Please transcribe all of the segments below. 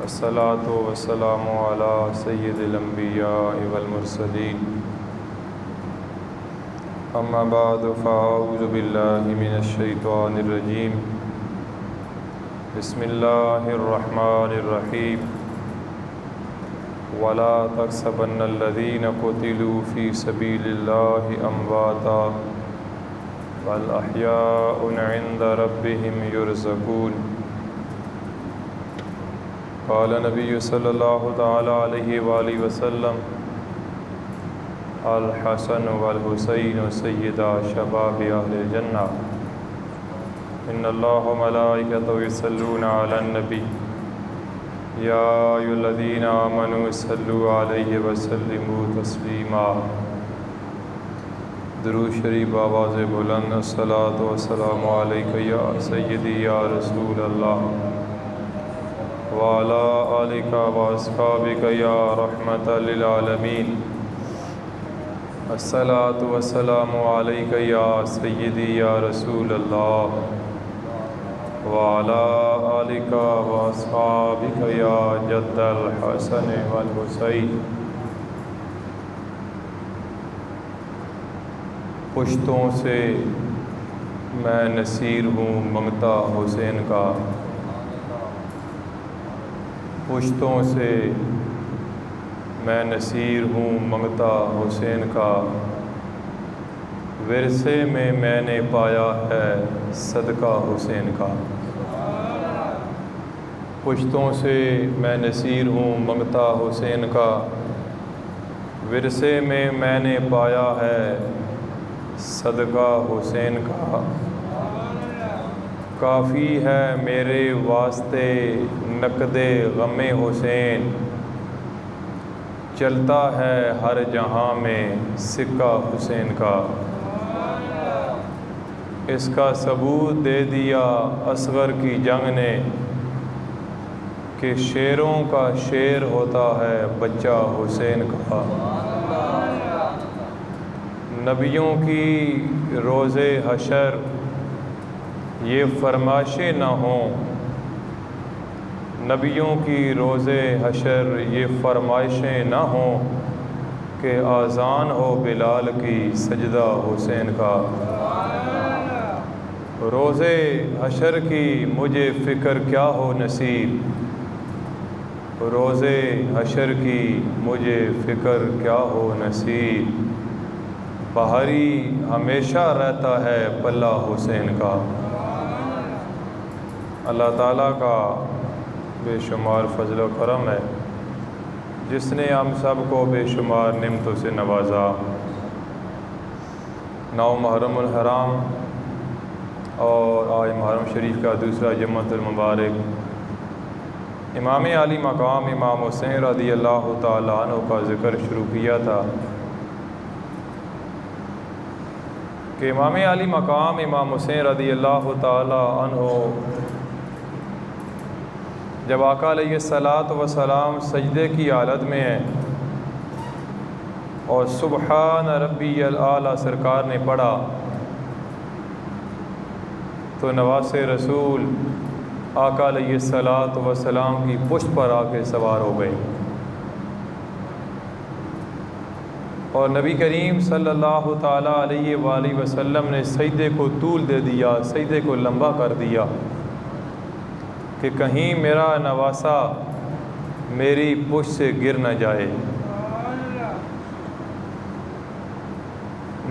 अस्सलातु वस्सलामु अला सय्यिदिल अंबिया वल मुरसलीन अम्मा बाद फ़अऊज़ु बिल्लाहि मिनश शैतानिर रजीम बिस्मिल्लाहिर रहमानिर रहीम वला तहसबन्नल्लज़ीना क़ुतिलू फ़ी सबीलिल्लाहि अमवाता बल अहयाउन इंदा रब्बिहिम युरज़क़ून। क़ाल नबी सल्लल्लाहु तआला अलैहि वसल्लम अल हसन वल हुसैन सय्यदा शबाब अहलिल जन्नह इन्नल्लाह व मलाइकतहु युसल्लूना अलन नबी या अय्युहल्लज़ीना आमनू सल्लु अलैहि व सल्लिमू तस्लीमा। दुरूद शरीफ आवाज़ बुलंद अस्सलातु वस्सलामु अलैका या सय्यदी या रसूल अल्लाह व अला आलिका व अस्हाबिका या रहमतल लिल आलमीन। अस्सलातु वस्सलामु अलैका या सय्यदी या रसूल अल्लाह व अला आलिका व अस्हाबिका या जद्दल हसन वल हुसैन। पुश्तों से मैं नसीर हूँ मंगता हुसैन का, पुश्तों से मैं नसीर हूँ मंगता हुसैन का, विरसे में मैंने पाया है सदका हुसैन का। पुश्तों से मैं नसीर हूँ मंगता हुसैन का, विरसे में मैंने पाया है सदका हुसैन का। काफ़ी है मेरे वास्ते नक़दे ग़मे हुसैन, चलता है हर जहाँ में सिक्का हुसैन का। इसका सबूत दे दिया असगर की जंग ने कि शेरों का शेर होता है बच्चा हुसैन का। नबियों की रोज़े हशर ये फरमाइशें न हों, नबियों की रोज़े हशर ये फरमाइशें न हों कि आज़ान हो बिलाल की सजदा हुसैन का। रोज़े हशर की मुझे फ़िक्र क्या हो नसीब, रोज़े हशर की मुझे फ़िक्र क्या हो नसीब। बाहरी हमेशा रहता है पल्ला हुसैन का। अल्लाह ताला का बेशुमार फजल व करम है जिसने हम सब को बेशुमार नेमतों से नवाजा। 9 मुहर्रमुल हराम और आज मुहर्रम शरीफ का दूसरा जुम्मतुल मुबारक, इमाम आली मकाम इमाम हुसैन रज़ियल्लाहु ताला अन्हु का ज़िक्र शुरू किया था कि इमाम आली मकाम इमाम हुसैन रज़ियल्लाहु ताला अन्हु जब आका अलैहिस्सलातु वस्सलाम सजदे की हालत में है और सुबहान रब्बियल आला सरकार ने पढ़ा तो नवासे रसूल आका अलैहिस्सलातु वस्सलाम की पुष्ट पर आके सवार हो गए और नबी करीम सल्लल्लाहु ताला अलैहि वसल्लम ने सजदे को तूल दे दिया, सजदे को लंबा कर दिया कि कहीं मेरा नवासा मेरी पुष्ट से गिर न जाए।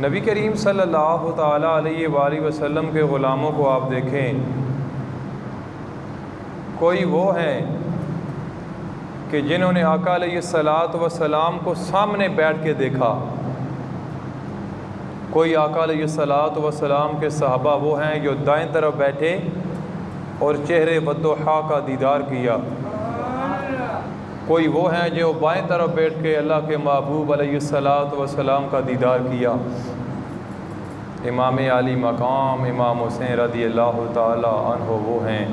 नबी करीम सल्लल्लाहु ताला अलैहि वसल्लम के ग़ुलामों को आप देखें, कोई वो हैं कि जिन्होंने आका अलैहिस्सलातु वस्सलाम को सामने बैठ के देखा, कोई आका अलैहिस्सलातु वस्सलाम के सहाबा वो हैं जो दाएं तरफ बैठे और चेहरे वद्दुहा का दीदार किया, कोई वो हैं जो बाएं तरफ बैठ के अल्लाह के महबूब अलैहिस्सलातु वस्सलाम का दीदार किया। इमाम आली मकाम इमाम हुसैन रज़ियल्लाहु ताला अन्हु वो हैं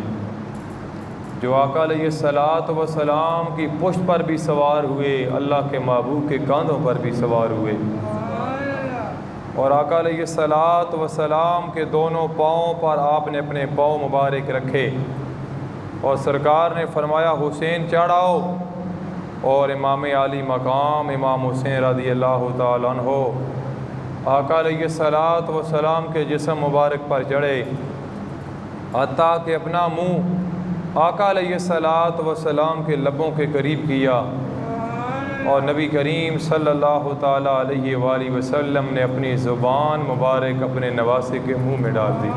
जो आका अलैहिस्सलातु वस्सलाम की पुष्ट पर भी सवार हुए, अल्लाह के महबूब के कांधों पर भी सवार हुए और आका अलैहिस्सलातु वस्सलाम के दोनों पाँव पर आपने अपने पाँव मुबारक रखे और सरकार ने फरमाया हुसैन चढ़ाओ, और इमाम आली मकाम इमाम हुसैन रज़ी अल्लाह ताला अन्हो आका अलैहिस्सलात व सलाम के जिस्म मुबारक पर चढ़े, हत्ता कि अपना मुँह आका अलैहिस्सलात व सलाम के लबों के करीब किया, और नबी करीम सल्लल्लाहु ताला अलैहि वसल्लम ने अपनी ज़ुबान मुबारक अपने नवासे के मुँह में डाल दी।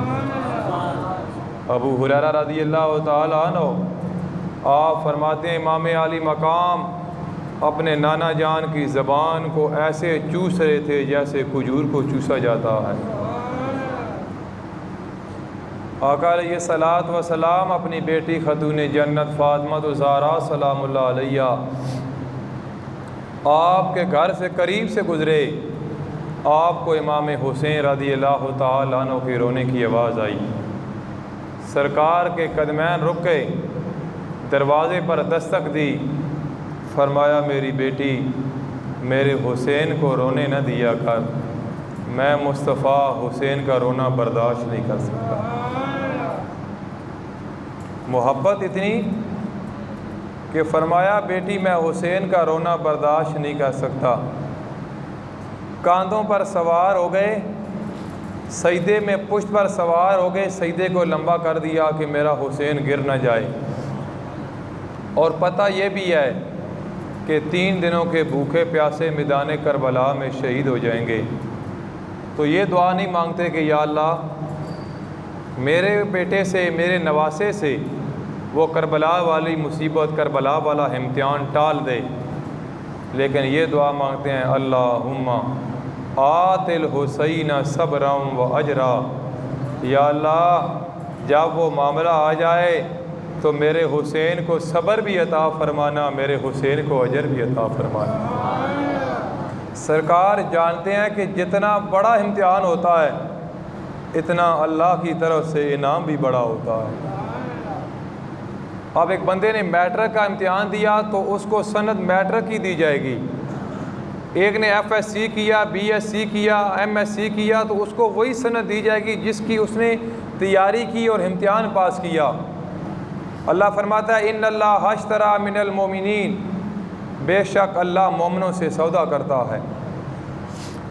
अबू हुरैरा रज़ी अल्लाह ताला अन्हु आप फरमाते हैं इमाम आली मकाम अपने नाना जान की ज़बान को ऐसे चूस रहे थे जैसे खजूर को चूसा जाता है। आका अलैहिस्सलात व सलाम अपनी बेटी खतून जन्नत फातिमा ज़हरा सलामुल्लाह अलैहा आपके घर से करीब से गुज़रे, आपको इमाम हुसैन रज़ी अल्लाह ताला अन्हु के रोने की आवाज़ आई। सरकार के कदमैन रुक गए, दरवाज़े पर दस्तक दी, फरमाया मेरी बेटी मेरे हुसैन को रोने न दिया कर, मैं मुस्तफ़ा हुसैन का रोना बर्दाश्त नहीं कर सकता। मोहब्बत इतनी कि फरमाया बेटी मैं हुसैन का रोना बर्दाश्त नहीं कर सकता। कांधों पर सवार हो गए, सजदे में पुश्त पर सवार हो गए, सजदे को लंबा कर दिया कि मेरा हुसैन गिर न जाए। और पता ये भी है कि 3 दिनों के भूखे प्यासे मैदान करबला में शहीद हो जाएंगे। तो ये दुआ नहीं मांगते कि या अल्लाह मेरे बेटे से मेरे नवासे से वो करबला वाली मुसीबत करबला वाला इम्तिहान टाल दे, लेकिन ये दुआ मांगते हैं अल्लाहुम्मा आतिल हुसैन सब्रम व अजरा, या अल्लाह जब वो मामला आ जाए तो मेरे हुसैन को सब्र भी अता फरमाना, मेरे हुसैन को अजर भी अता फरमाना। सरकार जानते हैं कि जितना बड़ा इम्तिहान होता है इतना अल्लाह की तरफ से इनाम भी बड़ा होता है। अब एक बंदे ने मैट्रिक का इम्तिहान दिया तो उसको सनद मैट्रिक की दी जाएगी। एक ने FSC किया, BSc किया, MSc किया तो उसको वही सनद दी जाएगी जिसकी उसने तैयारी की और इम्तिहान पास किया। अल्लाह फरमाता है इन्नल्लाह हश्तरा मिनल मोमिनीन, बेशक अल्लाह मोमिनों से सौदा करता है।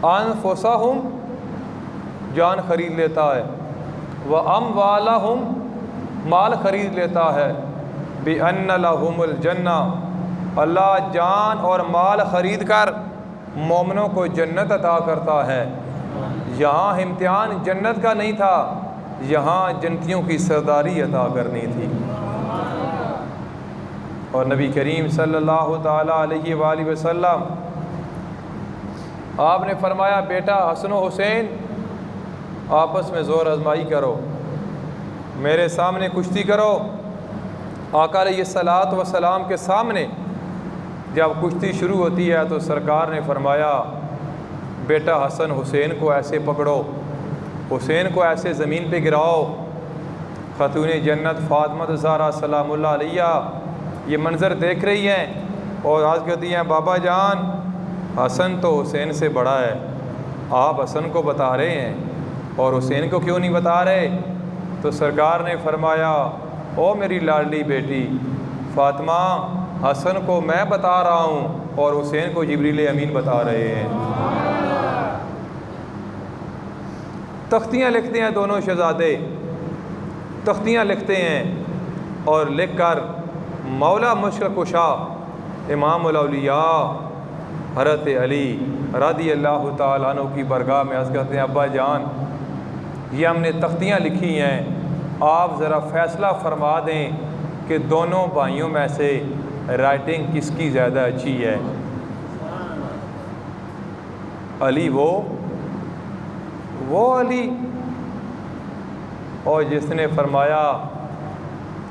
अनफुसहुम, जान खरीद लेता है, व अमवालहुम, माल खरीद लेता है, बिअन्न लहुमुल जन्ना, अल्लाह जान और माल खरीद कर मोमिनों को जन्नत अता करता है। यहाँ इम्तिहान जन्नत का नहीं था, यहाँ जन्नतियों की सरदारी अता करनी थी। और नबी करीम सल्लल्लाहु ताला अलैहि वसल्लम आपने फरमाया बेटा हसन हुसैन आपस में ज़ोर आजमाई करो, मेरे सामने कुश्ती करो। आका अलैहिस्सलात व सलाम के सामने जब कुश्ती शुरू होती है तो सरकार ने फरमाया बेटा हसन हुसैन को ऐसे पकड़ो, हुसैन को ऐसे ज़मीन पे गिराओ। खतून जन्नत फातिमा ज़हरा सलामुल्लाह अलैहा ये मंज़र देख रही हैं और आज कहती हैं बाबा जान हसन तो हुसैन से बड़ा है, आप हसन को बता रहे हैं और हुसैन को क्यों नहीं बता रहे? तो सरकार ने फरमाया ओ मेरी लाडली बेटी फातिमा, हसन को मैं बता रहा हूँ और हुसैन को जिब्रील अमीन बता रहे हैं। तख्तियाँ लिखते हैं दोनों शहज़ादे, तख्तियाँ लिखते हैं और लिख कर मौला मुश्किल कुशा इमामुल औलिया हज़रत अली रज़ी अल्लाह ताला अन्हु की बरगाह में अर्ज़ करते हैं अब्बा जान ये हमने तख्तियाँ लिखी हैं, आप ज़रा फ़ैसला फरमा दें कि दोनों भाइयों में से राइटिंग किसकी ज़्यादा अच्छी है। अली वो अली और जिसने फरमाया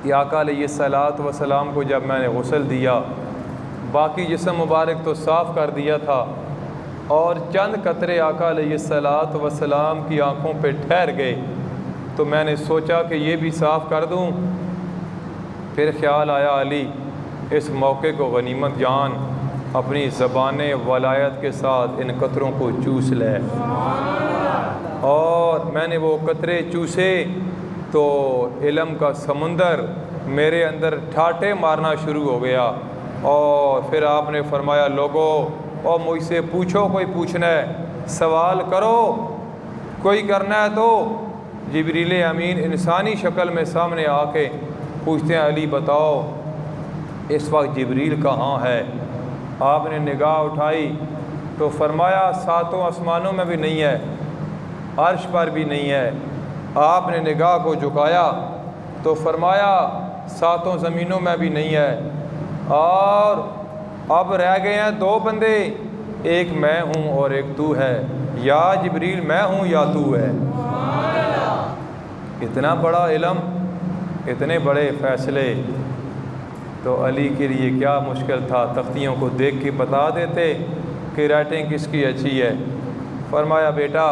कि आका अलैहिस्सलात व सलाम को जब मैंने गुस्ल दिया बाकी जिस्म मुबारक तो साफ़ कर दिया था और चंद कतरे आका अलैहिस्सलात व सलाम की आँखों पे ठहर गए तो मैंने सोचा कि ये भी साफ़ कर दूँ। फिर ख्याल आया अली इस मौके को गनीमत जान अपनी ज़बान वलायत के साथ इन कतरों को चूस ले। और मैंने वो कतरे चूसे तो इल्म का समुंदर मेरे अंदर ठाटे मारना शुरू हो गया। और फिर आपने फरमाया, लोगों और मुझसे पूछो, कोई पूछना है सवाल करो, कोई करना है तो। जिब्रील अमीन इंसानी शक्ल में सामने आके पूछते हैं, अली बताओ इस वक्त जिब्रील कहाँ है? आपने निगाह उठाई तो फरमाया, सातों आसमानों में भी नहीं है, अर्श पर भी नहीं है। आपने निगाह को झुकाया तो फरमाया, सातों ज़मीनों में भी नहीं है। और अब रह गए हैं दो बंदे, एक मैं हूँ और एक तू है। या जिब्रील मैं हूँ या तू है। इतना बड़ा इल्म, इतने बड़े फ़ैसले, तो अली के लिए क्या मुश्किल था, तख्तियों को देख के बता देते कि राइटिंग किसकी अच्छी है। फरमाया, बेटा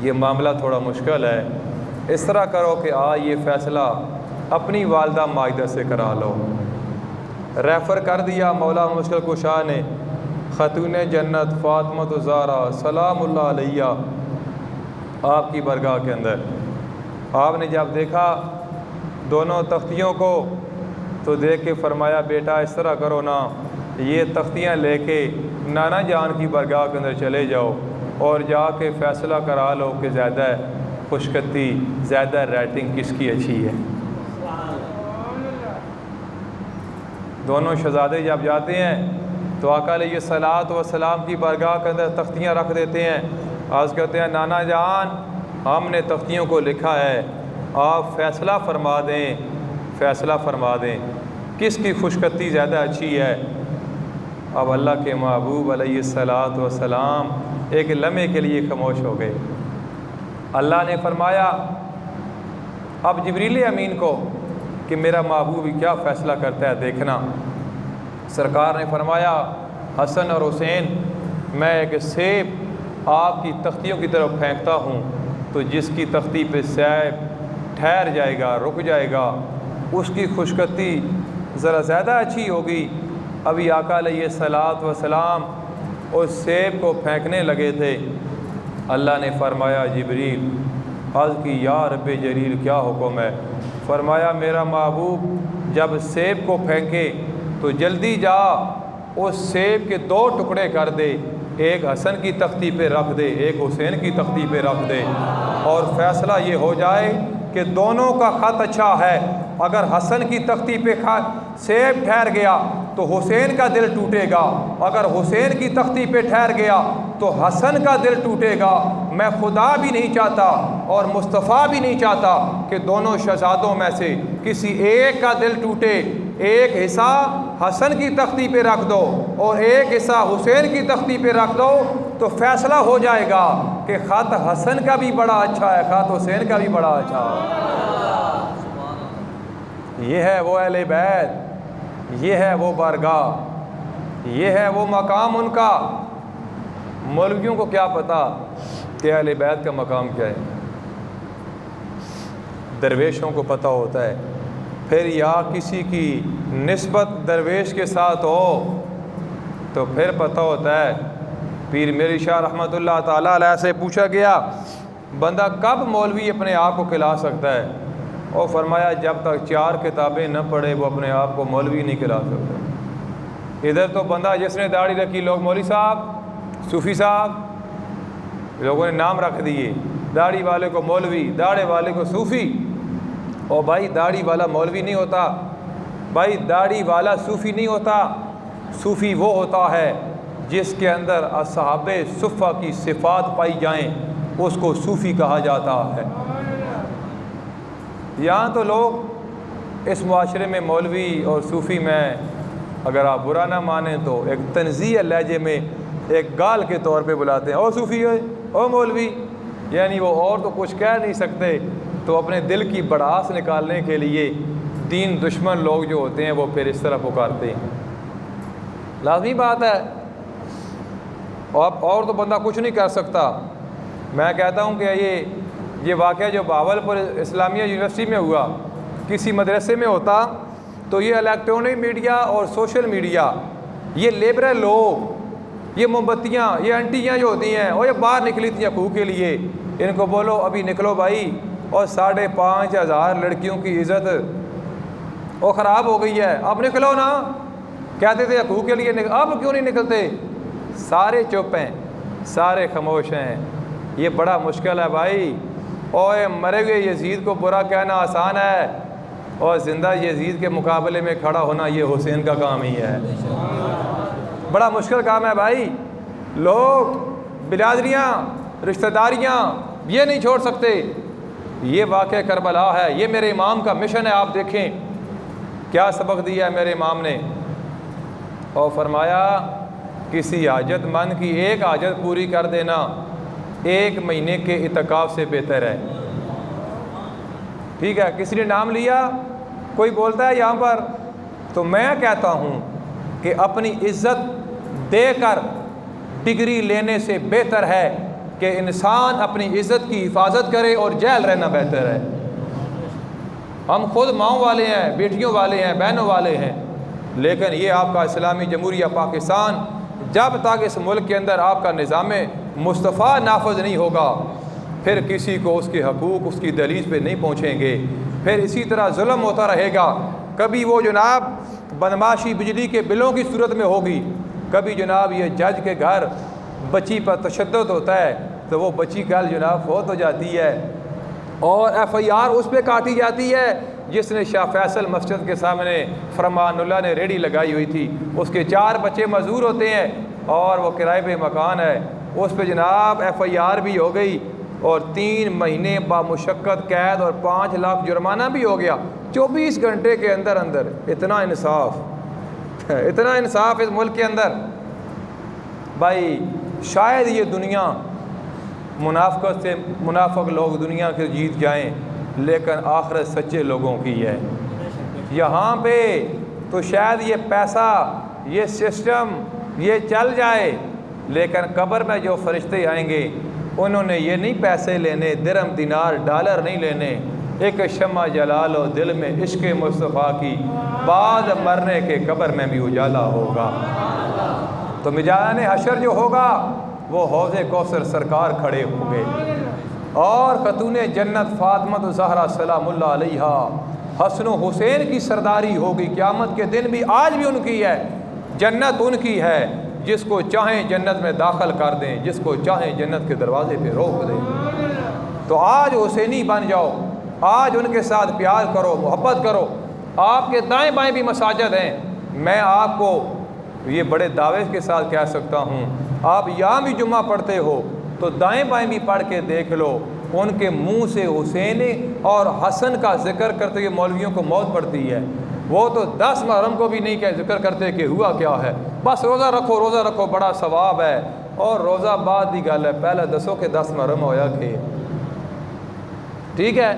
ये मामला थोड़ा मुश्किल है, इस तरह करो कि ये फ़ैसला अपनी वालदा माजिदा से करा लो। रेफ़र कर दिया मौला मुश्किल कुशा ने ख़तून जन्नत फ़ातिमा ज़हरा सलामुल्लाह अलैहा आपकी बरगाह के अंदर। आपने जब देखा दोनों तख्तियों को तो देख के फरमाया, बेटा इस तरह करो ना, ये तख्तियाँ लेके नाना जान की बरगाह के अंदर चले जाओ और जाके फ़ैसला करा लो कि ज़्यादा खुशखती, ज़्यादा राइटिंग किसकी अच्छी है। दोनों शहज़ादे जब जाते हैं तो आका अलैहिस्सलात व सलाम की बरगाह के अंदर तख्तियाँ रख देते हैं। आज कहते हैं, नाना जान हमने तख्तियों को लिखा है, आप फ़ैसला फरमा दें, फ़ैसला फरमा दें किसकी खुशखती ज़्यादा अच्छी है। अब अल्लाह के महबूब अलैहिस्सलात व सलाम एक लम्हे के लिए खामोश हो गए। अल्लाह ने फरमाया अब जिब्रील अमीन को कि मेरा महबूब क्या फ़ैसला करता है देखना। सरकार ने फरमाया, हसन और हुसैन, मैं एक सेब आपकी तख्तियों की तरफ फेंकता हूँ तो जिसकी तख्ती पे सेब ठहर जाएगा, रुक जाएगा, उसकी खुशखती ज़रा ज़्यादा अच्छी होगी। अभी आका अलैहिस्सलात व सलाम उस सेब को फेंकने लगे थे। अल्लाह ने फरमाया, जिब्रील अर्ज़ की, या रब्बे जलील क्या हुक्म है? फरमाया, मेरा महबूब जब सेब को फेंके तो जल्दी जा उस सेब के दो टुकड़े कर दे, एक हसन की तख्ती पे रख दे, एक हुसैन की तख्ती पे रख दे, और फ़ैसला ये हो जाए कि दोनों का ख़त अच्छा है। अगर हसन की तख्ती पे सेब ठहर गया तो हुसैन का दिल टूटेगा, अगर हुसैन की तख्ती पे ठहर गया तो हसन का दिल टूटेगा। मैं खुदा भी नहीं चाहता और मुस्तफ़ा भी नहीं चाहता कि दोनों शहज़ादों में से किसी एक का दिल टूटे। एक हिस्सा हसन की तख्ती पे रख दो और एक हिस्सा हुसैन की तख्ती पे रख दो, तो फ़ैसला हो जाएगा कि ख़त हसन का भी बड़ा अच्छा है, ख़त हुसैन का भी बड़ा अच्छा है। ये है वो अहले बैत, ये है वो बारगाह, ये है वो मकाम उनका। मौलवियों को क्या पता कि अहले बैत का मकाम क्या है, दरवेशों को पता होता है। फिर या किसी की निस्बत दरवेश के साथ हो तो फिर पता होता है। पीर मेरी शाह रहमतुल्लाह ताला अलैह से पूछा गया, बंदा कब मौलवी अपने आप को खिला सकता है? और फरमाया, जब तक 4 किताबें न पढ़े वो अपने आप को मौलवी नहीं खिला सकता। इधर तो बंदा जिसने दाढ़ी रखी, लोग मौलवी साहब, सूफ़ी साहब, लोगों ने नाम रख दिए, दाढ़ी वाले को मौलवी, दाढ़े वाले को सूफ़ी। और भाई दाढ़ी वाला मौलवी नहीं होता, भाई दाढ़ी वाला सूफ़ी नहीं होता। सूफ़ी वो होता है जिसके अंदर असहाबे सुफ़ा की सिफ़ात पाई जाएं, उसको सूफ़ी कहा जाता है। यहाँ तो लोग इस माशरे में मौलवी और सूफ़ी में, अगर आप बुरा ना माने तो एक तंज़ीह लहजे में एक गाल के तौर पे बुलाते हैं, ओ सूफ़ी है, ओ मौलवी, यानी वो और तो कुछ कह नहीं सकते, तो अपने दिल की भड़ास निकालने के लिए दीन दुश्मन लोग जो होते हैं वो फिर इस तरह पुकारते हैं। लाज़मी बात है, और तो बंदा कुछ नहीं कर सकता। मैं कहता हूँ कि ये वाक़या जो बावलपुर इस्लामिया यूनिवर्सिटी में हुआ, किसी मदरसे में होता तो ये इलेक्ट्रॉनिक मीडिया और सोशल मीडिया, ये लिबरल लोग, ये मोमबत्तियाँ, ये आंटियाँ जो होती हैं, और ये बाहर निकली थी हकूक़ के लिए, इनको बोलो अभी निकलो भाई, और 5,500 लड़कियों की इज़्ज़त वो ख़राब हो गई है, अब निकलो ना। कहते थे हकूक़ के लिए अब क्यों नहीं निकलते? सारे चुप हैं, सारे खामोश हैं। ये बड़ा मुश्किल है भाई। ओए मरे हुए यजीद को बुरा कहना आसान है, और ज़िंदा यजीद के मुकाबले में खड़ा होना ये हुसैन का काम ही है। बड़ा मुश्किल काम है भाई। लोग, बिरादरियाँ, रिश्तेदारियाँ ये नहीं छोड़ सकते। ये वाक़या करबला है, ये मेरे इमाम का मिशन है। आप देखें क्या सबक दिया है मेरे इमाम ने। और फरमाया किसी हाजतमंद की एक हाजत पूरी कर देना 1 महीने के इत्काफ से बेहतर है। ठीक है, किसी ने नाम लिया, कोई बोलता है यहाँ पर, तो मैं कहता हूँ कि अपनी इज़्ज़त देकर डिग्री लेने से बेहतर है कि इंसान अपनी इज़्ज़त की हिफाजत करे और जेल रहना बेहतर है। हम खुद माओ वाले हैं, बेटियों वाले हैं, बहनों वाले हैं, लेकिन ये आपका इस्लामी जमहूरिया पाकिस्तान, जब तक इस मुल्क के अंदर आपका निज़ाम मुस्तफ़ा नाफज नहीं होगा, फिर किसी को उसके हकूक़ उसकी दलील पे नहीं पहुँचेंगे। फिर इसी तरह जुल्म होता रहेगा। कभी वो जनाब बदमाशी बिजली के बिलों की सूरत में होगी, कभी जनाब ये जज के घर बच्ची पर तशद्दुद होता है, तो वो बच्ची कल जनाब फौत हो जाती है और FIR उस पर काटी जाती है जिसने शाह फैसल मस्जिद के सामने फरमानुल्लाह ने रेडी लगाई हुई थी। उसके 4 बच्चे मजदूर होते हैं और वो किराए पे मकान है, उस पर जनाब FIR भी हो गई और 3 महीने बामुशक्क़त कैद और 5 लाख जुर्माना भी हो गया 24 घंटे के अंदर अंदर। इतना इंसाफ, इतना इंसाफ इस मुल्क के अंदर। भाई शायद ये दुनिया मुनाफ़क़त से, मुनाफिक लोग दुनिया के जीत जाएं, लेकिन आखिरत सच्चे लोगों की है। यहाँ पे तो शायद ये पैसा, ये सिस्टम ये चल जाए, लेकिन कब्र में जो फरिश्ते आएंगे उन्होंने ये नहीं पैसे लेने, दिरहम दिनार डॉलर नहीं लेने। एक शम्मा जला लो दिल में इश्क़ मुस्तफ़ा की, बाद मरने के कब्र में भी उजाला होगा। तो मिजान हशर जो होगा वो हौज़े कौसर सरकार खड़े होंगे और खतून जन्नत फ़ातिमा ज़हरा सलामुल्लाह अलैहा हसन हुसैन की सरदारी होगी। क़यामत के दिन भी, आज भी उनकी है, जन्नत उनकी है। जिसको चाहें जन्नत में दाखिल कर दें, जिसको चाहें जन्नत के दरवाजे पे रोक दें। तो आज हुसैनी बन जाओ, आज उनके साथ प्यार करो, मोहब्बत करो। आपके दाएं बाएं भी मसाजिद हैं। मैं आपको ये बड़े दावे के साथ कह सकता हूँ, आप यहाँ भी जुम्मा पढ़ते हो तो दाएं बाएं भी पढ़ के देख लो, उनके मुंह से हुसैन और हसन का जिक्र करते हुए मौलवियों को मौत पड़ती है। वो तो 10 मुहर्रम को भी नहीं कह जिक्र करते कि हुआ क्या है, बस रोज़ा रखो, रोज़ा रखो, बड़ा सवाब है। और रोज़ा बाद की गल है, पहले दसो कि 10 मुहर्रम होया कि। ठीक है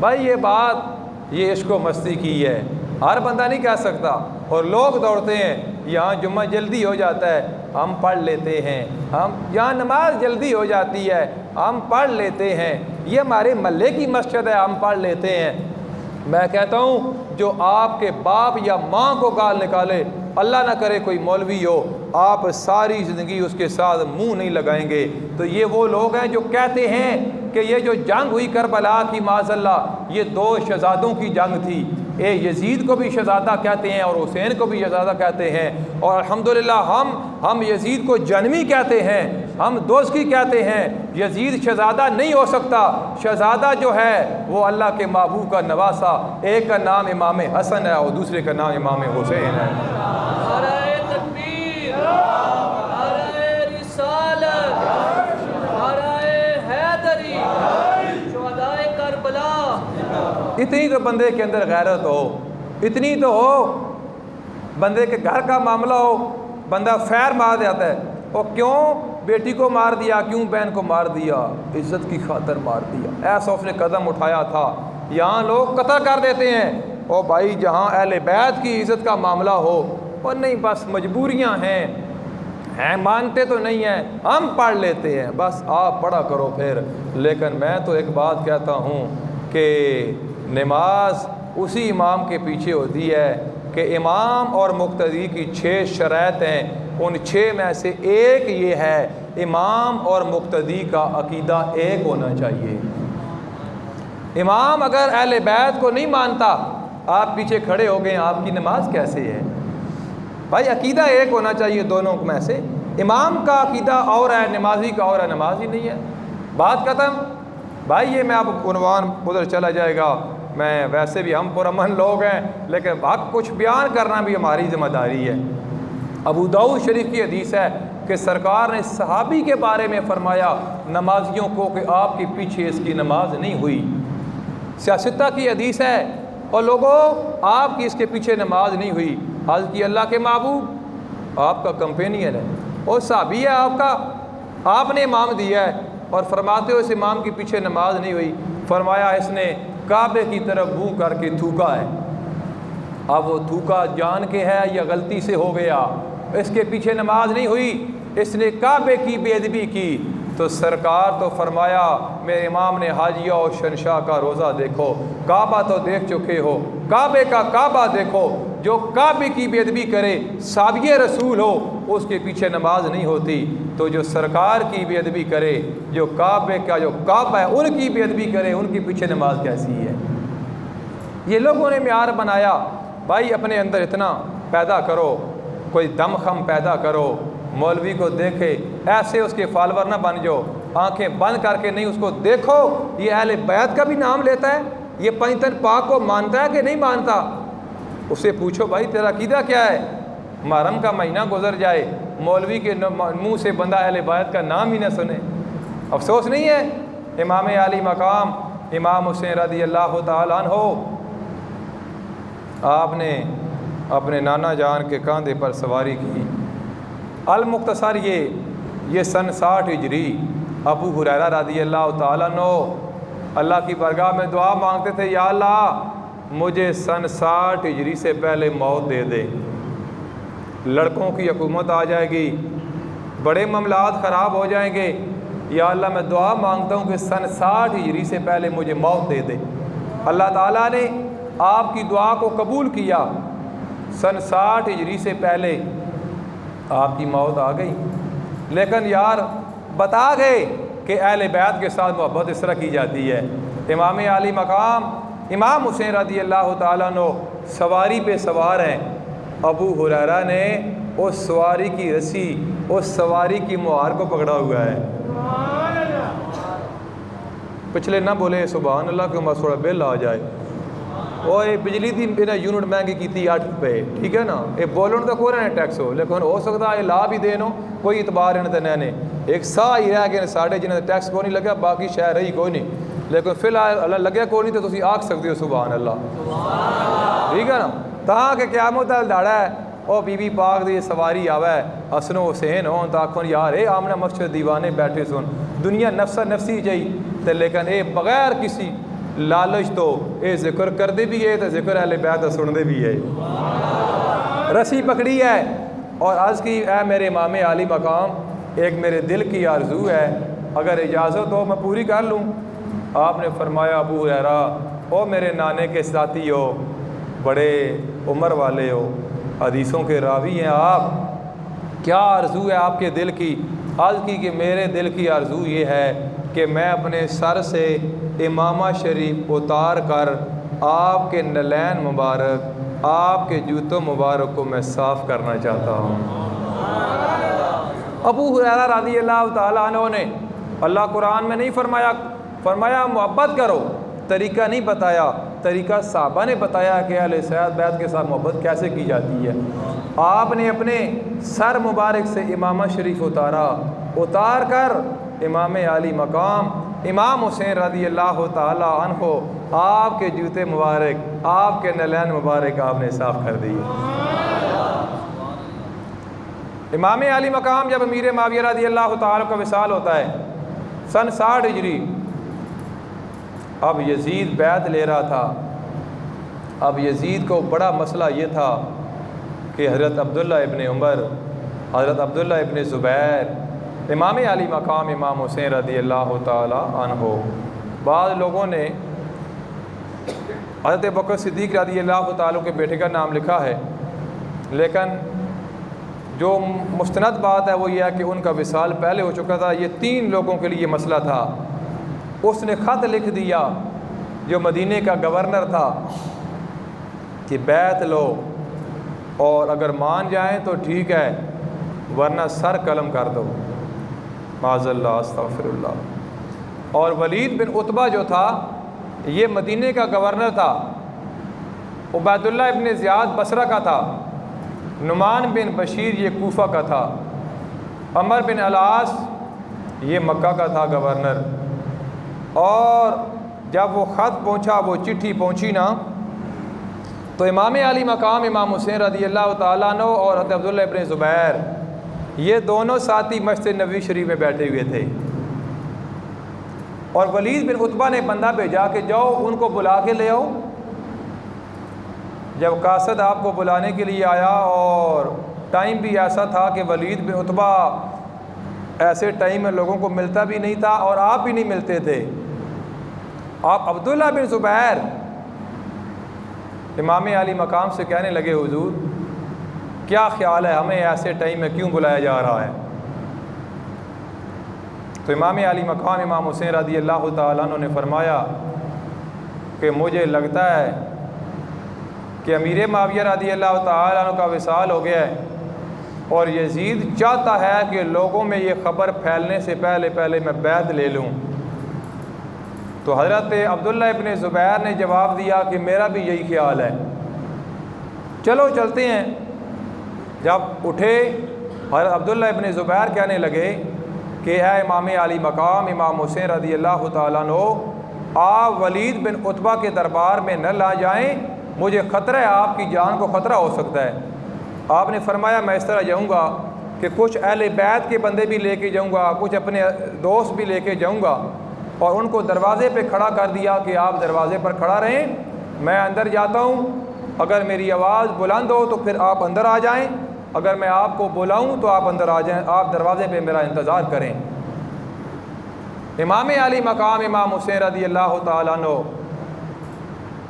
भाई, ये बात ये इश्क व मस्ती की है, हर बंदा नहीं कह सकता। और लोग दौड़ते हैं, यहाँ जुम्मा जल्दी हो जाता है, हम पढ़ लेते हैं, हम यहाँ नमाज जल्दी हो जाती है, हम पढ़ लेते हैं, ये हमारे महल्ले की मस्जिद है, हम पढ़ लेते हैं। मैं कहता हूँ जो आपके बाप या माँ को गाल निकाले, अल्लाह ना करे कोई मौलवी हो, आप सारी ज़िंदगी उसके साथ मुंह नहीं लगाएंगे। तो ये वो लोग हैं जो कहते हैं कि ये जो जंग हुई करबला की माज़अल्लाह, ये 2 शहज़ादों की जंग थी। यजीद को भी शहज़ादा कहते हैं और हुसैन को भी शहज़ादा कहते हैं। और अल्हम्दुलिल्लाह हम यजीद को जनमी कहते हैं, हम दोस्ती कहते हैं। यजीद शहज़ादा नहीं हो सकता। शहज़ादा जो है वो अल्लाह के महबूब का नवासा, एक का नाम इमाम हसन है और दूसरे का नाम इमाम हुसैन है। इतनी तो बंदे के अंदर गैरत हो, इतनी तो हो, बंदे के घर का मामला हो, बंदा फैर मार जाता है। और क्यों बेटी को मार दिया, क्यों बहन को मार दिया, इज़्ज़त की खातर मार दिया, ऐसा उसने कदम उठाया था। यहाँ लोग कत्ल कर देते हैं। और भाई जहाँ अहले बैत की इज़्ज़त का मामला हो, और नहीं बस मजबूरियाँ हैं, मानते तो नहीं हैं, हम पढ़ लेते हैं, बस आप पढ़ा करो फिर। लेकिन मैं तो एक बात कहता हूँ कि नमाज उसी इमाम के पीछे होती है कि इमाम और मुक्तदी की 6 शराइत हैं। उन 6 में से एक ये है, इमाम और मुक्तदी का अकीदा एक होना चाहिए। इमाम अगर अहले बैत को नहीं मानता आप पीछे खड़े हो गए, आपकी नमाज कैसे है? भाई अकीदा एक होना चाहिए दोनों में से। इमाम का अकीदा और है, नमाजी का और है, नमाज ही नहीं है, बात ख़त्म। भाई ये मैं आप उन्वान उधर चला जाएगा, मैं वैसे भी हम पुरअमन लोग हैं, लेकिन हक़ कुछ बयान करना भी हमारी ज़िम्मेदारी है। अबू दाऊद शरीफ की हदीस है कि सरकार ने सहाबी के बारे में फ़रमाया नमाजियों को कि आपके पीछे इसकी नमाज नहीं हुई। सियासता की हदीस है और लोगों आपकी इसके पीछे नमाज नहीं हुई। आज की अल्लाह के महबूब आपका कंपेनियन है और सहाबी है आपका, आपने इमाम दिया है और फरमाते हो इस इमाम के पीछे नमाज नहीं हुई। फरमाया इसने काबे की तरफ मुँह करके थूका है। अब वो थूका जान के है या गलती से हो गया, इसके पीछे नमाज नहीं हुई, इसने काबे की बेअदबी की। तो सरकार तो फरमाया मेरे इमाम ने हाजिया और शनशाह का रोज़ा देखो, काबा तो देख चुके हो, काबे का काबा देखो, जो काबे की बेअदबी करे साबिए रसूल हो उसके पीछे नमाज नहीं होती। तो जो सरकार की बेअदबी करे, जो काबे का जो काबा है उनकी बेअदबी करे, उनके पीछे नमाज कैसी है? ये लोगों ने म्यार बनाया। भाई अपने अंदर इतना पैदा करो, कोई दमखम पैदा करो, मौलवी को देखे ऐसे उसके फॉलोअर ना बन जाओ, आंखें बंद करके नहीं उसको देखो ये अहले बैत का भी नाम लेता है, ये पंजतन पाक को मानता है कि नहीं मानता। उससे पूछो भाई तेरा अकीदा क्या है? मुहर्रम का महीना गुजर जाए, मौलवी के मुंह से बंदा अहले बैत का नाम ही ना सुने, अफसोस नहीं है? इमाम आली मकाम इमाम हुसैन रज़ी अल्लाह तआला अन्हु, आपने अपने नाना जान के कंधे पर सवारी की। अल मुख्तसर ये सन 60 हिजरी अबू हुरैरा रज़ी अल्लाह तआला अन्हु अल्लाह की बरगाह में दुआ मांगते थे, या अल्लाह मुझे सन 60 हिजरी से पहले मौत दे दे। लड़कों की हुकूमत आ जाएगी, बड़े मामलात ख़राब हो जाएंगे, या अल्लाह मैं दुआ मांगता हूँ कि सन 60 हिजरी से पहले मुझे मौत दे दे। अल्लाह ताला ने आपकी दुआ को कबूल किया। सन 60 हिजरी से पहले आपकी मौत आ गई, लेकिन यार बता गए कि अहले बैत के साथ मोहब्बत इस तरह की जाती है। इमाम आली मकाम इमाम हुसैन रज़ी अल्लाह तआला अन्हु सवारी पे सवार हैं, अबू हुरैरा ने उस सवारी की रस्सी, उस सवारी की मुहार को पकड़ा हुआ है। पिछले ना बोले सुभान अल्लाह के मस थोड़ा बिल आ जाए। और बिजली की बिना यूनिट महंगी की 8 रुपए, ठीक है ना, ये बोलन तो कोई ना टैक्स हो, लेकिन हो सकता है ला भी देनो कोई इतबार इन्हें नैने एक सा ही रह गए साढ़े जिन्हें टैक्स को नहीं लगे, बाकी शहर रही कोई नहीं, लेकिन फिलहाल अल्लाह लगे कोई नहीं तो तुम आख सकते हो सुभान अल्लाह, ठीक है ना। तां कि क़यामत दा दाड़ा है और बीबी पाक दी सवारी आवे हसन हुसैन हो तो आखन यार ये आमना मस्जिद दीवाने बैठे सुन, दुनिया नफसा नफसी जाई तो, लेकिन ये बगैर किसी लालच तो ये जिक्र करते भी है तो जिक्र अहले बैत सुनते भी है। रस्सी पकड़ी है और अर्ज़ की है मेरे इमाम आली मकाम, एक मेरे दिल की आरजू है, अगर इजाज़त हो मैं पूरी कर लूँ। आपने फरमाया अबू हुरैरा ओ मेरे नाने के साथी हो, बड़े उम्र वाले हो, हदीसों के रावी हैं आप, क्या आरजू है आपके दिल की? अर्ज़ की कि मेरे दिल की आरजू ये है कि मैं अपने सर से इमामा शरीफ उतार कर आपके नलैन मुबारक, आपके जूतों मुबारक को मैं साफ़ करना चाहता हूँ। अबू हुरैरा रज़ी अल्लाह तआला अन्हु ने, अल्लाह कुरान में नहीं फरमाया मोहब्बत करो, तरीका नहीं बताया, तरीका साहबा ने बताया कि अहले बैत के साथ मोहब्बत कैसे की जाती है। आपने अपने सर मुबारक से इमामा शरीफ उतार कर इमाम आली मकाम इमाम हुसैन रज़ी अल्लाह तआला अन्हु आपके जूते मुबारक, आपके नलैन मुबारक आपने साफ़ कर दिए। इमाम आली मकाम जब अमीर मुआविया रज़ी अल्लाह तआला का विसाल होता है सन 60 हिजरी, अब यजीद बैत ले रहा था। अब यजीद को बड़ा मसला ये था कि हज़रत अब्दुल्ला इब्न उमर, हज़रत अब्दुल्ला इब्न ज़ुबैर, इमाम आली मकाम इमाम हुसैन रज़ी अल्लाह तआला अन्हु, बाद लोगों ने हज़रत बकर सिद्दीक़ रज़ी अल्लाह तआला के बेटे का नाम लिखा है, लेकिन जो मुस्तनद बात है वो ये है कि उनका विसाल पहले हो चुका था। ये 3 लोगों के लिए मसला था। उसने ख़त लिख दिया जो मदीने का गवर्नर था, कि बैत लो और अगर मान जाएं तो ठीक है, वरना सर कलम कर दो। माज़ल्लाह अस्तग़फिरुल्लाह। और वलीद बिन उतबा जो था ये मदीने का गवर्नर था, उबैदुल्लाह इब्न ज़ियाद बसरा का था, नुमान बिन बशीर ये कूफ़ा का था, अमर बिन अलास ये मक्का का था गवर्नर। और जब वो ख़त पहुँचा, वो चिट्ठी पहुँची ना, तो इमाम अली मकाम इमाम हुसैन रज़ियल्लाहु ताला अन्हु और हज़रत अब्दुल्लाह इब्न ज़ुबैर ये दोनों साथी मस्जिद नबवी शरीफ में बैठे हुए थे। और वलीद बिन उतबा ने बंदा भेजा कि जाओ उनको बुला के ले आओ। जब कासद आपको बुलाने के लिए आया, और टाइम भी ऐसा था कि वलीद बिन उतबा ऐसे टाइम में लोगों को मिलता भी नहीं था और आप भी नहीं मिलते थे। आप अब्दुल्लाह बिन ज़ुबैर इमाम अली मकाम से कहने लगे, हुजूर क्या ख्याल है, हमें ऐसे टाइम में क्यों बुलाया जा रहा है? तो इमाम अली मकाम इमाम हुसैन रज़ियल्लाहु ताला अन्हु ने फरमाया कि मुझे लगता है कि अमीर मुआविया रज़ियल्लाहु ताला अन्हु का विसाल हो गया है और यजीद चाहता है कि लोगों में ये ख़बर फैलने से पहले पहले मैं बैत ले लूँ। तो हज़रत अब्दुल्लाह इब्न ज़ुबैर ने जवाब दिया कि मेरा भी यही ख्याल है, चलो चलते हैं। जब उठे, हज़रत अब्दुल्लाह इब्न ज़ुबैर कहने लगे कि है इमाम अली मकाम इमाम हुसैन रज़ियल्लाहु ताला अन्हु, आप वलीद बिन उतबा के दरबार में न ला जाएं, मुझे ख़तरा है, आपकी जान को ख़तरा हो सकता है। आपने फरमाया मैं इस तरह जाऊँगा कि कुछ अहले बैत के बंदे भी लेके जाऊँगा, कुछ अपने दोस्त भी लेके जाऊँगा, और उनको दरवाज़े पे खड़ा कर दिया कि आप दरवाज़े पर खड़ा रहें, मैं अंदर जाता हूँ। अगर मेरी आवाज़ बुलंद हो तो फिर आप अंदर आ जाएं, अगर मैं आपको बुलाऊँ तो आप अंदर आ जाएं, आप दरवाज़े पे मेरा इंतज़ार करें। इमाम अली मकाम इमाम हुसैन रज़ियल्लाहु ताला अन्हु,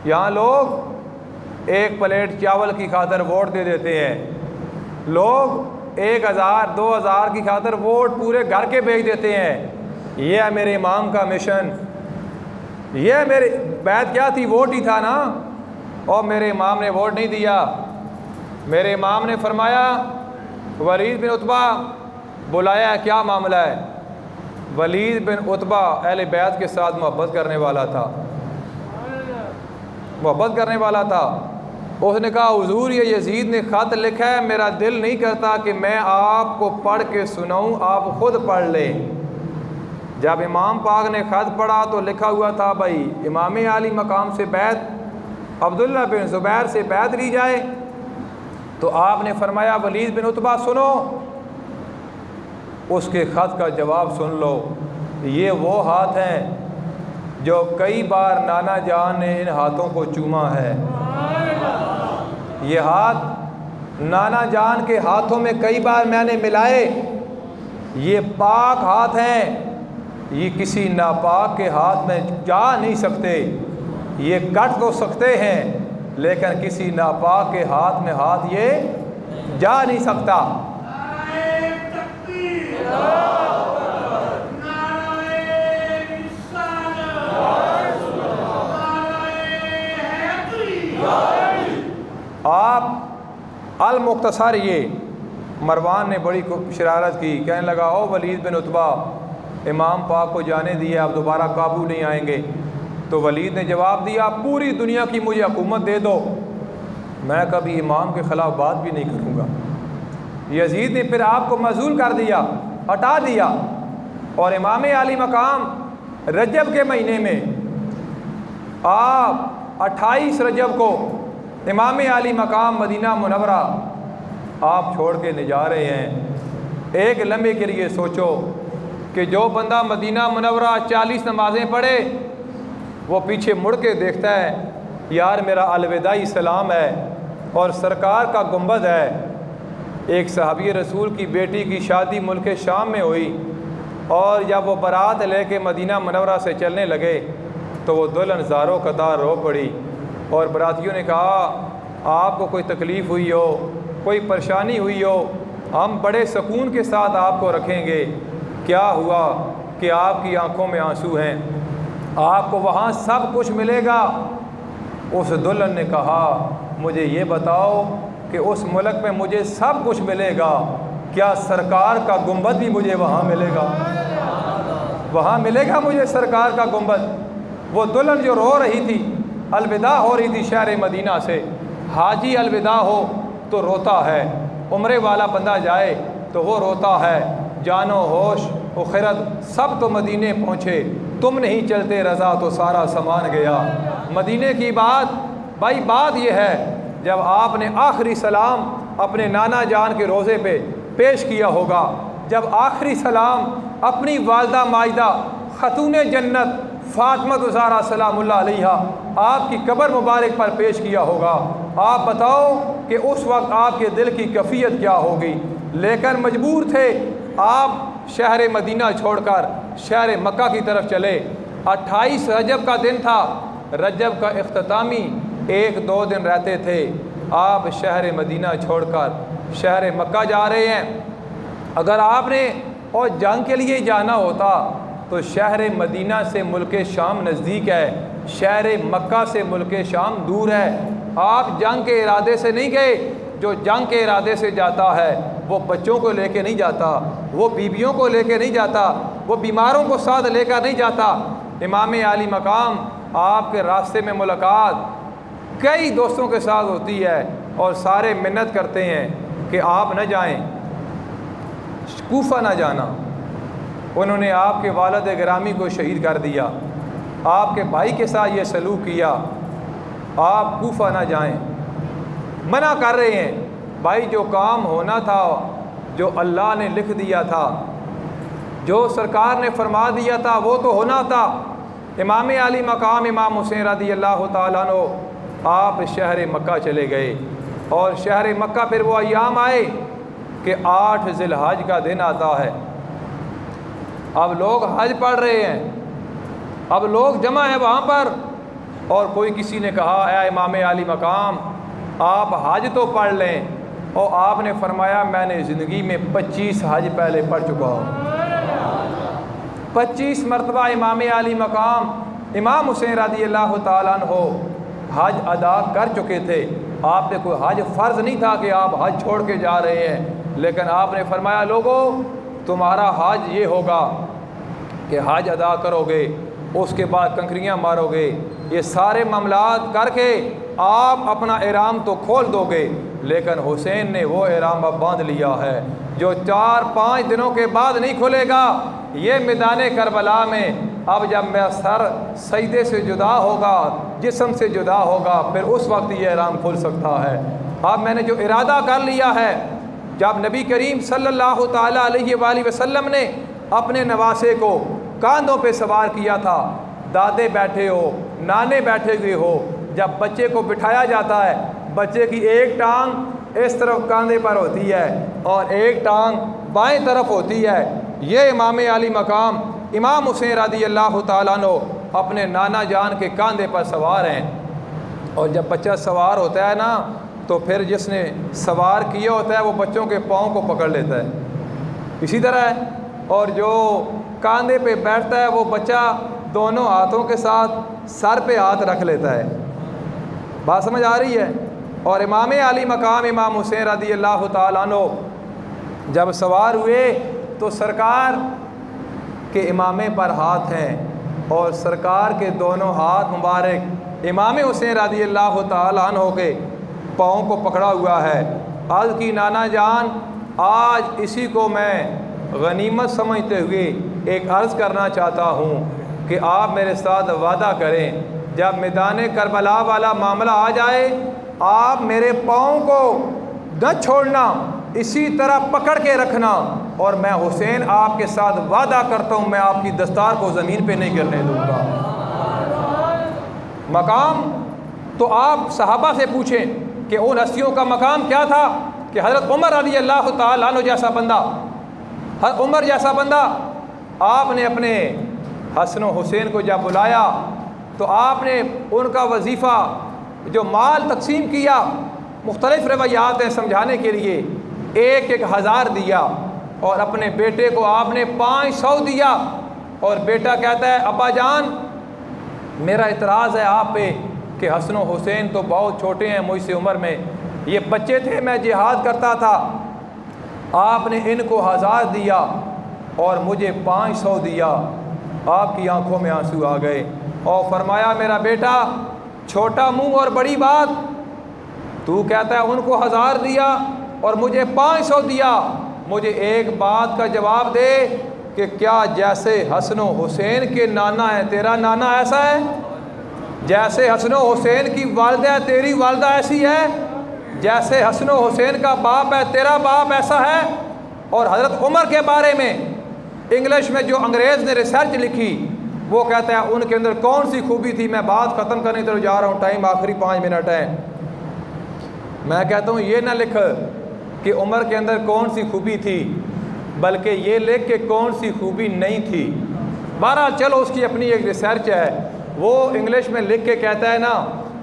यहाँ लोग एक प्लेट चावल की खातर वोट दे देते हैं, लोग 1000 2000 की खातर वोट पूरे घर के भेज देते हैं। ये है मेरे इमाम का मिशन, ये मेरे बैत क्या थी, वोट ही था ना, और मेरे इमाम ने वोट नहीं दिया। मेरे इमाम ने फरमाया वलीद बिन उतबा बुलाया है, क्या मामला है? वलीद बिन उतबा अहले बैत के साथ मोहब्बत करने वाला था, मोहब्बत करने वाला था। उसने कहा हुजूर ये यजीद ने ख़त लिखा है, मेरा दिल नहीं करता कि मैं आपको पढ़ के सुनाऊं, आप ख़ुद पढ़ लें। जब इमाम पाक ने ख़त पढ़ा तो लिखा हुआ था भाई इमाम अली मकाम से बैत, अब्दुल्लाह बिन ज़ुबैर से बैत ली जाए। तो आपने फरमाया वलीद बिन उतबा सुनो, उसके ख़त का जवाब सुन लो। ये वो हाथ हैं जो कई बार नाना जान ने इन हाथों को चूमा है। ये हाथ नाना जान के हाथों में कई बार मैंने मिलाए। ये पाक हाथ हैं, ये किसी नापाक के हाथ में जा नहीं सकते। ये कट तो सकते हैं लेकिन किसी नापाक के हाथ में हाथ ये जा नहीं सकता। आप अल मुख्तसर, ये मरवान ने बड़ी शरारत की, कहने लगा ओ वलीद बिन उतबा, इमाम पाक को जाने दिए, आप दोबारा काबू नहीं आएंगे। तो वलीद ने जवाब दिया पूरी दुनिया की मुझे हुकूमत दे दो, मैं कभी इमाम के ख़िलाफ़ बात भी नहीं करूँगा। यजीद ने फिर आपको मज़ूल कर दिया, हटा दिया। और इमाम अली मकाम रजब के महीने में आप 28 रजब को इमाम अली मकाम मदीना मुनव्वरा आप छोड़ के नहीं जा रहे हैं। एक लम्हे के लिए सोचो कि जो बंदा मदीना मुनव्वरा 40 नमाज़ें पढ़े, वो पीछे मुड़ के देखता है यार मेरा अलविदाई सलाम है और सरकार का गुंबद है। एक सहाबी रसूल की बेटी की शादी मुल्क शाम में हुई और जब वो बारात लेके मदीना मुनव्वरा से चलने लगे तो वो दुल्हन ज़ारो कतार रो पड़ी और बरातियों ने कहा आपको कोई तकलीफ़ हुई हो, कोई परेशानी हुई हो, हम बड़े सुकून के साथ आपको रखेंगे। क्या हुआ कि आपकी आंखों में आंसू हैं, आपको वहाँ सब कुछ मिलेगा। उस दुल्हन ने कहा मुझे ये बताओ कि उस मुल्क में मुझे सब कुछ मिलेगा, क्या सरकार का गुंबद भी मुझे वहाँ मिलेगा? वहाँ मिलेगा मुझे सरकार का गुंबद? वो दुल्हन जो रो रही थी, अलविदा हो रही थी शहर मदीना से, हाजी अलविदा हो तो रोता है, उम्रे वाला बंदा जाए तो वो रोता है, जानो होश उखरत सब तो मदीने पहुँचे, तुम नहीं चलते रज़ा तो सारा सामान गया। मदीने की बात भाई, बात यह है जब आपने आखिरी सलाम अपने नाना जान के रोज़े पे पेश किया होगा, जब आखिरी सलाम अपनी वालदा माइदा खतून जन्नत फ़ातिमा ज़हरा सलामुल्लाह अलैहा आपकी कब्र मुबारक पर पेश किया होगा, आप बताओ कि उस वक्त आपके दिल की कैफियत क्या होगी। लेकिन मजबूर थे आप शहर मदीना छोड़कर शहर मक्का की तरफ चले। 28 रजब का दिन था, रजब का इख्तितामी 1-2 दिन रहते थे, आप शहर मदीना छोड़कर शहर मक्का जा रहे हैं। अगर आपने और जंग के लिए जाना होता तो शहर मदीना से मुल्क शाम नज़दीक है, शहर मक्का से मुल्क शाम दूर है। आप जंग के इरादे से नहीं गए, जो जंग के इरादे से जाता है वो बच्चों को लेके नहीं जाता, वो बीवियों को लेके नहीं जाता, वो बीमारों को साथ लेकर नहीं जाता। इमाम आली मकाम आपके रास्ते में मुलाकात कई दोस्तों के साथ होती है और सारे मिन्नत करते हैं कि आप न जाएं, कूफा ना जाना। उन्होंने आपके वालिद गिरामी को शहीद कर दिया, आपके भाई के साथ ये सलूक किया, आप कूफा ना जाएं, मना कर रहे हैं। भाई जो काम होना था, जो अल्लाह ने लिख दिया था, जो सरकार ने फरमा दिया था वो तो होना था। इमाम आली मकाम इमाम हुसैन रज़ी अल्लाह तआला अन्हु आप शहर मक्का चले गए और शहर मक्का फिर वो अय्याम आए कि 8 ज़िलहज का दिन आता है। अब लोग हज पढ़ रहे हैं, अब लोग जमा हैं वहाँ पर, और कोई किसी ने कहा ऐ इमाम आली मकाम आप हज तो पढ़ लें, और आपने फरमाया मैंने ज़िंदगी में 25 हज पहले पढ़ चुका हूँ। 25 मरतबा इमाम आली मकाम इमाम हुसैन रज़ी अल्लाह तआला अन्हु हज अदा कर चुके थे। आप पे कोई हज फ़र्ज़ नहीं था कि आप हज छोड़ के जा रहे हैं, लेकिन आपने फरमाया लोगों तुम्हारा हज ये होगा कि हज अदा करोगे, उसके बाद कंकरियाँ मारोगे, ये सारे मामलात करके आप अपना इहराम तो खोल दोगे। लेकिन हुसैन ने वो इहराम अब बांध लिया है जो 4-5 दिनों के बाद नहीं खुलेगा। ये मैदान करबला में अब जब मेरा सर सजदे से जुदा होगा, जिस्म से जुदा होगा, फिर उस वक्त ये इहराम खुल सकता है। अब मैंने जो इरादा कर लिया है, जब नबी करीम सल्लल्लाहु ताला अलैहि वसल्लम ने अपने नवासे को कांधों पे सवार किया था, दादे बैठे हो, नाने बैठे हुए हो, जब बच्चे को बिठाया जाता है, बच्चे की एक टांग इस तरफ कांधे पर होती है और एक टांग बाएं तरफ होती है। ये इमाम आली मकाम इमाम हुसैन रज़ी अल्लाह तआला अन्हु अपने नाना जान के कांधे पर सवार हैं। और जब बच्चा सवार होता है ना, तो फिर जिसने सवार किया होता है वो बच्चों के पाँव को पकड़ लेता है, इसी तरह है। और जो कांधे पे बैठता है वो बच्चा दोनों हाथों के साथ सर पे हाथ रख लेता है। बात समझ आ रही है? और इमाम आली मकाम इमाम हुसैन रज़ी अल्लाह तआला अन्हु जब सवार हुए तो सरकार के इमामे पर हाथ हैं और सरकार के दोनों हाथ मुबारक इमाम हुसैन रज़ी अल्लाह तआला अन्हु के पाँव को पकड़ा हुआ है। आज की नाना जान, आज इसी को मैं गनीमत समझते हुए एक अर्ज़ करना चाहता हूँ कि आप मेरे साथ वादा करें, जब मैदान करबला वाला मामला आ जाए आप मेरे पाँव को न छोड़ना, इसी तरह पकड़ के रखना, और मैं हुसैन आपके साथ वादा करता हूँ मैं आपकी दस्तार को ज़मीन पे नहीं गिरने दूँगा। मकाम तो आप सहाबा से पूछें कि उन हस्तियों का मकाम क्या था कि हज़रत उमर रज़ी अल्लाह तआला अन्हु जैसा बंदा, हज़रत उमर जैसा बंदा, आपने अपने हसन हुसैन को जब बुलाया तो आपने उनका वजीफ़ा जो माल तकसीम किया, मुख्तलिफ़ रवायात हैं समझाने के लिए, 1-1 हज़ार दिया और अपने बेटे को आपने 500 दिया। और बेटा कहता है अब्बा जान मेरा इतराज़ है आप पे कि हसन हुसैन तो बहुत छोटे हैं मुझसे उम्र में, ये बच्चे थे, मैं जिहाद करता था, आपने इनको 1000 दिया और मुझे 500 दिया। आपकी आंखों में आंसू आ गए और फरमाया मेरा बेटा, छोटा मुंह और बड़ी बात, तू कहता है उनको 1000 दिया और मुझे 500 दिया, मुझे एक बात का जवाब दे कि क्या जैसे हसन हुसैन के नाना है तेरा नाना ऐसा है? जैसे हसन हुसैन की वालिदा है तेरी वालिदा ऐसी है? जैसे हसन हुसैन का बाप है तेरा बाप ऐसा है? और हज़रत उमर के बारे में इंग्लिश में जो अंग्रेज़ ने रिसर्च लिखी वो कहता है उनके अंदर कौन सी खूबी थी। मैं बात ख़त्म करने की तरफ जा रहा हूँ, टाइम आखिरी 5 मिनट है। मैं कहता हूँ ये ना लिख कि उमर के अंदर कौन सी खूबी थी, बल्कि ये लिख के कौन सी खूबी नहीं थी। बहरहाल चलो उसकी अपनी एक रिसर्च है। वो इंग्लिश में लिख के कहता है ना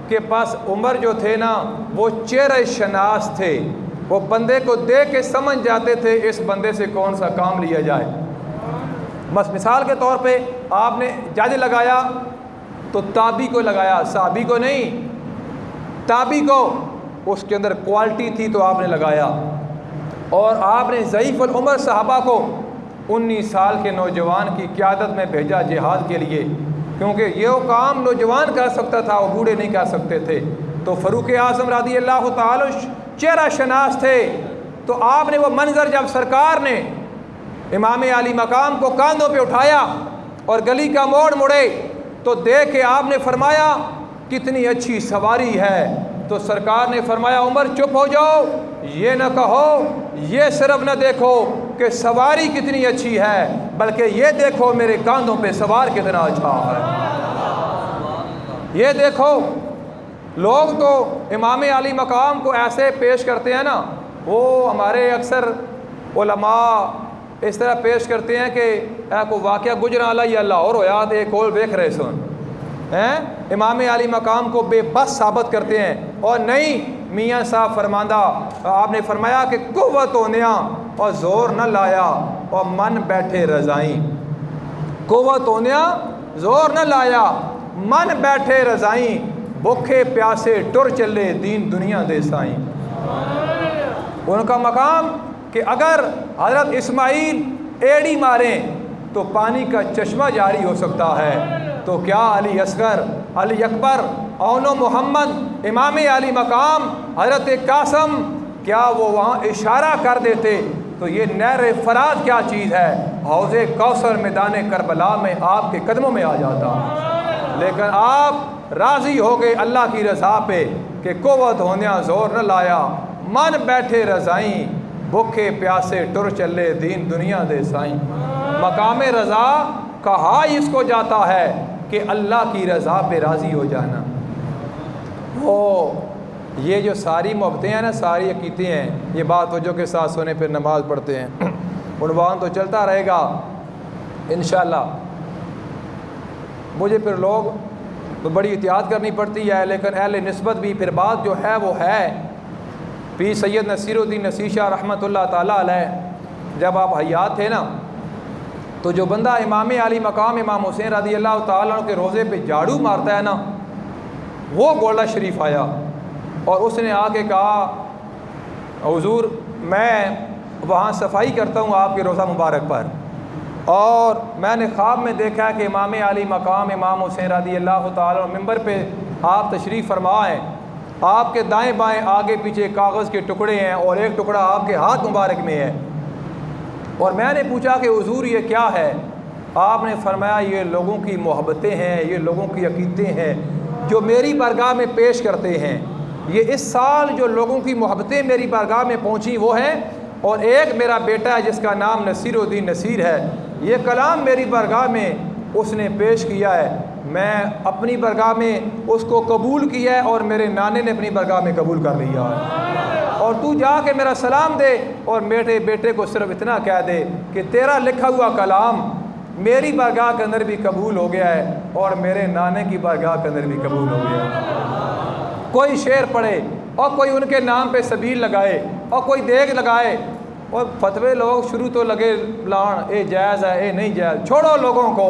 कि बस उमर जो थे ना वो चेहरे शनास थे, वो बंदे को देख के समझ जाते थे इस बंदे से कौन सा काम लिया जाए। बस मिसाल के तौर पे आपने जज लगाया तो ताबी को लगाया, साबी को नहीं, ताबी को, उसके अंदर क्वालिटी थी तो आपने लगाया। और आपने ज़ईफ़ुल उमर सहाबा को 19 साल के नौजवान की क़यादत में भेजा जिहाद के लिए, क्योंकि ये वो काम नौजवान कर सकता था, वो बूढ़े नहीं कर सकते थे। तो फ़ारूक आज़म रज़ी अल्लाह ताला चेहरा शनास थे। तो आपने वो मंज़र जब सरकार ने इमाम अली मकाम को कांधों पे उठाया और गली का मोड़ मुड़े तो देख के आपने फरमाया कितनी अच्छी सवारी है। तो सरकार ने फरमाया उमर चुप हो जाओ, ये न कहो, ये सिर्फ न देखो कि सवारी कितनी अच्छी है, बल्कि ये देखो मेरे कांधों पे सवार कितना अच्छा है। ये देखो, लोग तो इमाम अली मकाम को ऐसे पेश करते हैं ना, वो हमारे अक्सर उलमा इस तरह पेश करते हैं कि को वाक़या गुजरा अल्लाह और होया तो एक और देख रहे सुन हैं, इमाम अली मकाम को बेबस साबित करते हैं। और नहीं, मियाँ साहब फरमांदा, आपने फरमाया कि कुव्वत होनिया और ज़ोर न लाया और मन बैठे रज़ाई। कुव्वत होनिया ज़ोर न लाया, मन बैठे रज़ाई, भूखे प्यासे टुर चले दीन दुनिया दे साई। उनका मकाम कि अगर हज़रत इस्माइल एड़ी मारें तो पानी का चश्मा जारी हो सकता है, तो क्या अली असगर, अली अकबर, औनो मोहम्मद, इमाम अली मकाम, हज़रत कासम, क्या वो वहाँ इशारा कर देते तो ये नहर फरात क्या चीज़ है, हौज़े कौसर मैदान करबला में आपके कदमों में आ जाता। लेकिन आप राज़ी हो गए अल्लाह की रज़ा पे कि कुव्वत होनिया ज़ोर न लाया, मन बैठे रज़ाई, भूखे प्यासे टुर चले दीन दुनिया दे साईं। मकाम रज़ा कहा इसको जाता है कि अल्लाह की रज़ा पे राज़ी हो जाना। वो ये जो सारी मोहब्बतें हैं ना, सारी अकीदतें हैं, ये बात वजह के साथ सोने फिर नमाज़ पढ़ते हैं, उन्वान तो चलता रहेगा इंशाअल्लाह। मुझे फिर लोग तो बड़ी एहतियात करनी पड़ती है, लेकिन अहले निस्बत भी फिर बात जो है वो है। पीर सैयद नसीरुद्दीन नसीर शाह रहमतुल्लाह ताला अलैह जब आप हयात थे ना, तो जो बंदा इमाम अली मकाम इमाम हुसैन रज़ी अल्लाह ताला के रोज़े पे झाड़ू मारता है ना, वो गोला शरीफ आया और उसने आके कहा हुज़ूर मैं वहाँ सफाई करता हूँ आपके रोज़ा मुबारक पर, और मैंने ख्वाब में देखा कि इमाम अली मकाम इमाम हुसैन रज़ी अल्लाह ताला मिंबर पे आप तशरीफ़ फरमा हैं, आपके दाएं बाएं आगे पीछे कागज़ के टुकड़े हैं और एक टुकड़ा आपके हाथ मुबारक में है। और मैंने पूछा कि हुज़ूर ये क्या है? आपने फरमाया ये लोगों की मोहब्बतें हैं, ये लोगों की अक़ीदतें हैं जो मेरी बारगाह में पेश करते हैं। ये इस साल जो लोगों की मोहब्बतें मेरी बारगाह में पहुँची वो हैं, और एक मेरा बेटा है जिसका नाम नसीरुद्दीन नसीर है, ये कलाम मेरी बारगाह में उसने पेश किया है, मैं अपनी बारगाह में उसको कबूल किया है और मेरे नाने ने अपनी बारगाह में कबूल कर लिया है। और तू जाके मेरा सलाम दे और मेरे बेटे को सिर्फ इतना कह दे कि तेरा लिखा हुआ कलाम मेरी बारगाह के अंदर भी कबूल हो गया है और मेरे नाने की बारगाह के अंदर भी कबूल हो गया है। कोई शेर पढ़े और कोई उनके नाम पे सबील लगाए और कोई देग लगाए और फतवे लोग शुरू तो लगे लान, ए जायज़ है, ए नहीं जायज़। छोड़ो लोगों को,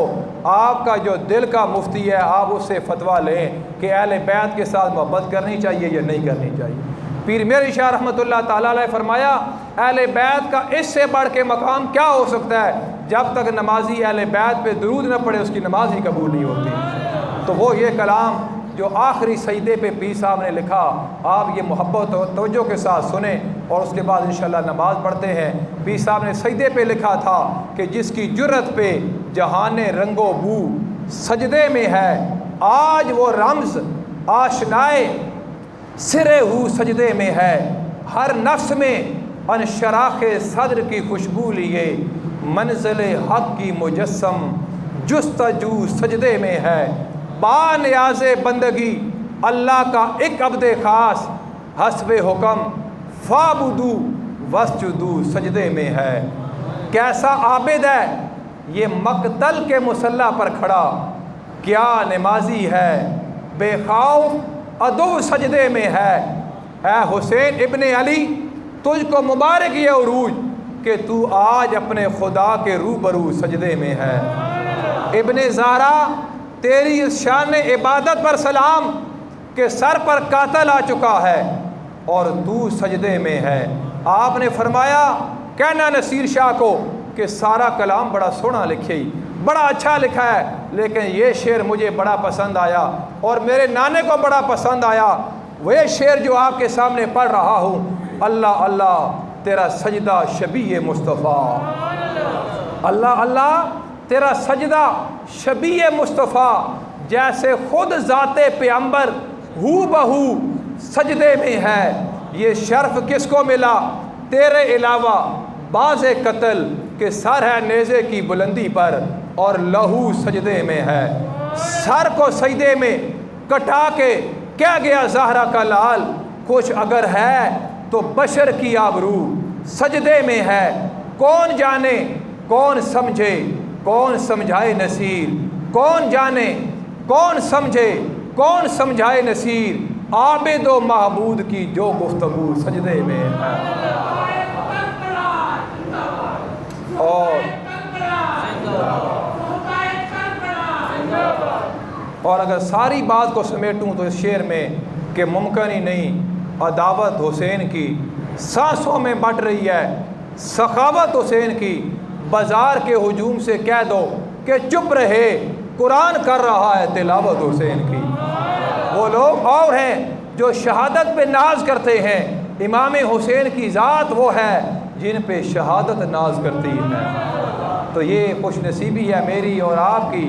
आपका जो दिल का मुफ्ती है आप उससे फतवा लें कि अहले बैत के साथ मोहब्बत करनी चाहिए या नहीं करनी चाहिए। पीर मीर शाह रहमतुल्लाह ताला अलैह फरमाया, अहले बैत का इससे बढ़ के मकाम क्या हो सकता है? जब तक नमाजी अहले बैत पे दुरूद न पड़े उसकी नमाज ही कबूल नहीं होती। तो वो ये कलाम जो आखिरी सजदे पे पीर साहब ने लिखा, आप ये मोहब्बत और तवज्जो के साथ सुने और उसके बाद इंशाअल्लाह नमाज पढ़ते हैं। पीर साहब ने सजदे पे लिखा था कि जिसकी जुर्रत पे जहाने रंगो बू सजदे में है, आज वो रम्ज़ आशनाए सिरे हु सजदे में है। हर नफ्स में अनशराखे सदर की खुशबू लिए, मंज़िल हक़ की मुजस्सम जुस्तजू सजदे में है। बानियाज़ बंदगी अल्लाह का एक अब्दे ख़ास, हस्बे हुक्म फ़ाबुदू वस्जुदू सजदे में है। कैसा आबिद है ये मक़तल के मुसल्ला पर खड़ा, क्या नमाजी है बेखौफ अदू सजदे में है। ऐ हुसैन इब्ने अली तुझको मुबारक ये उरूज कि तू आज अपने खुदा के रूबरू सजदे में है। इब्ने ज़ारा तेरी इस शान इबादत पर सलाम के सर पर कातल आ चुका है और तू सजदे में है। आपने फरमाया कहना नसीर शाह को कि सारा कलाम बड़ा सोना लिखे, बड़ा अच्छा लिखा है, लेकिन ये शेर मुझे बड़ा पसंद आया और मेरे नाने को बड़ा पसंद आया। वह शेर जो आपके सामने पढ़ रहा हूँ, अल्लाह अल्लाह तेरा सजदा शबीए मुस्तफ़ा, अल्लाह अल्लाह तेरा सजदा शबीए मुस्तफ़ा, जैसे खुद ज़ाते पैगंबर हू बहू सजदे में है। ये शर्फ किसको मिला तेरे अलावा, बाज़े कत्ल के सर है नेज़े की बुलंदी पर और लहू सजदे में है। सर को सजदे में कटा के क्या गया ज़हरा का लाल, कुछ अगर है तो बशर की आबरू सजदे में है। कौन जाने कौन समझे कौन समझाए नसीर, कौन जाने कौन समझे कौन समझाए नसीर, आबिद व महबूद की जो गुफ्तगू सजदे में है। और अगर सारी बात को समेटूं तो इस शेर में कि मुमकिन ही नहीं, अदावत हुसैन की सांसों में बट रही है, सखावत हुसैन की बाजार के हुजूम से कह दो कि चुप रहे, कुरान कर रहा है तिलावत हुसैन की। वो लोग और हैं जो शहादत पे नाज करते हैं, इमाम हुसैन की ज़ात वो है जिन पे शहादत नाज करती है। तो ये खुशनसीबी है मेरी और आपकी